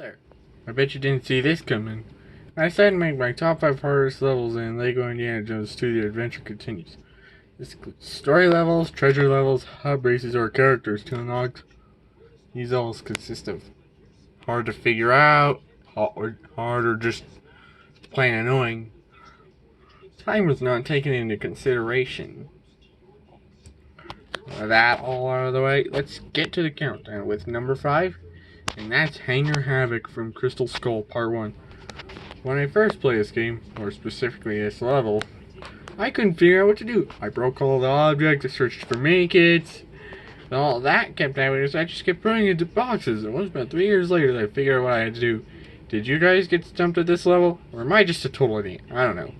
There. I bet you didn't see this coming. I decided to make my top 5 hardest levels in LEGO Indiana Jones 2 The Adventure Continues. This includes story levels, treasure levels, hub races, or characters to unlock. These levels consist of hard to figure out, hard or just plain annoying. Time was not taken into consideration. With that all out of the way, let's get to the countdown with number 5. And that's Hangar Havoc from Crystal Skull Part 1. When I first played this game, or specifically this level, I couldn't figure out what to do. I broke all the objects, I searched for mini-kits, and all that kept happening, so I just kept putting it into boxes. It was about 3 years later that I figured out what I had to do. Did you guys get stumped at this level? Or am I just a total idiot? I don't know.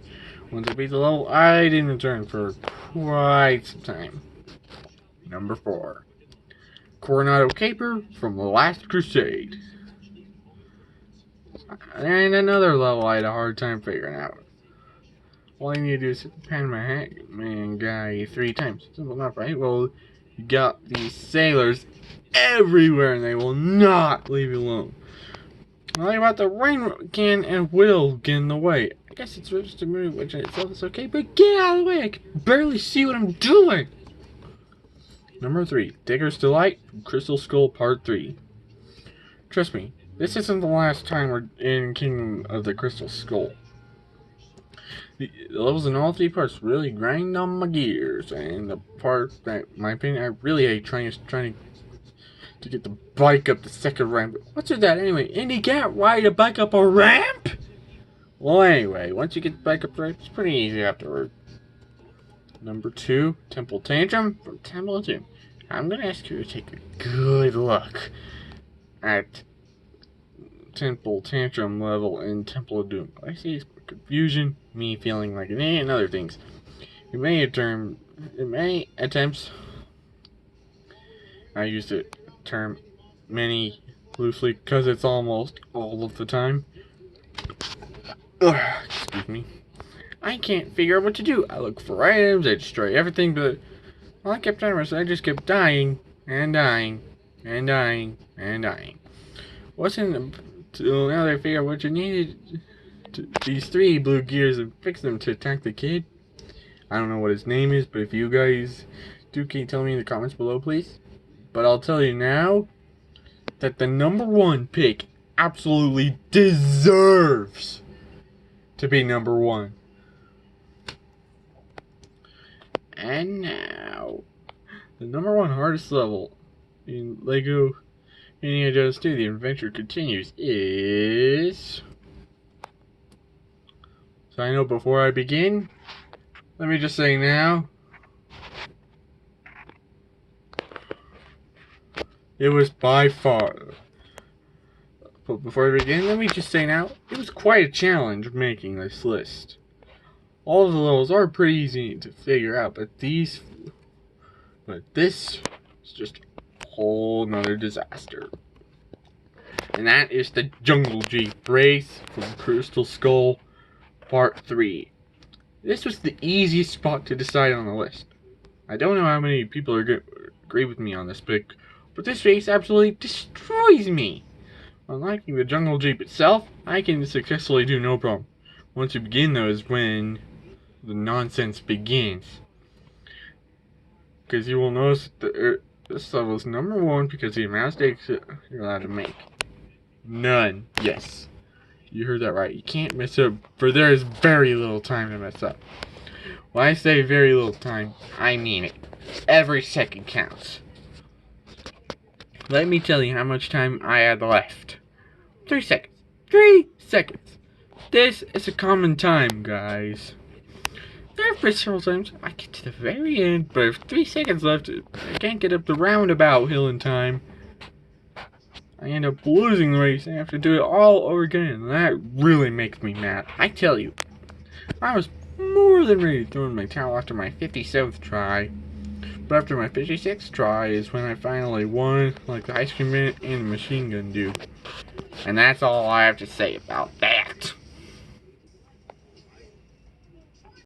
Once I beat the level, I didn't return for quite some time. Number 4. Coronado Caper from The Last Crusade. And another level I had a hard time figuring out. All you need to do is pan my Hangman guy 3 times. Simple enough, right? Well, you got these sailors everywhere and they will not leave you alone. Well, about the rain can and will get in the way. I guess it's just a move which in itself is okay, but get out of the way! I can barely see what I'm doing! Number 3, Digger's Delight from Crystal Skull Part 3. Trust me, this isn't the last time we're in Kingdom of the Crystal Skull. The levels in all 3 parts really grind on my gears, and the part that, in my opinion, I really hate trying to get the bike up the second ramp. What's with that anyway? And you can't ride a bike up a ramp? Well, anyway, once you get the bike up the ramp, it's pretty easy afterward. Number 2, Temple Tantrum from Temple of Doom. I'm going to ask you to take a good look at Temple Tantrum level in Temple of Doom. I see confusion, me feeling like an idiot, and other things. In many attempts, I use the term many loosely because it's almost all of the time. Excuse me. I can't figure out what to do. I look for items, I destroy everything, but all I kept on was I just kept dying and dying and dying and dying. Wasn't until now that I figured out what you needed these 3 blue gears and fix them to attack the kid. I don't know what his name is, but if you guys do, can you tell me in the comments below, please? But I'll tell you now that the number 1 pick absolutely deserves to be number 1. And now, the number 1 hardest level in LEGO Indiana Jones 2 The Adventure Continues is... So I know before I begin, let me just say now, it was by far... But before I begin, let me just say now, it was quite a challenge making this list. All of the levels are pretty easy to figure out, but this is just a whole nother disaster. And that is the Jungle Jeep race from Crystal Skull Part 3. This was the easiest spot to decide on the list. I don't know how many people are going to agree with me on this pick, but this race absolutely destroys me. Unlike the Jungle Jeep itself, I can successfully do no problem. Once you begin though is when the nonsense begins. Because you will notice that this level is number 1 because the amount of mistakes you're allowed to make. None. Yes. You heard that right. You can't mess up, for there is very little time to mess up. When I say very little time, I mean it. Every second counts. Let me tell you how much time I had left. 3 seconds. 3 seconds. This is a common time, guys. There have been several times I get to the very end, but if 3 seconds left, I can't get up the roundabout hill in time. I end up losing the race and I have to do it all over again, and that really makes me mad. I tell you, I was more than ready to throw in my towel after my 57th try. But after my 56th try is when I finally won, like the ice cream man and the machine gun do. And that's all I have to say about that.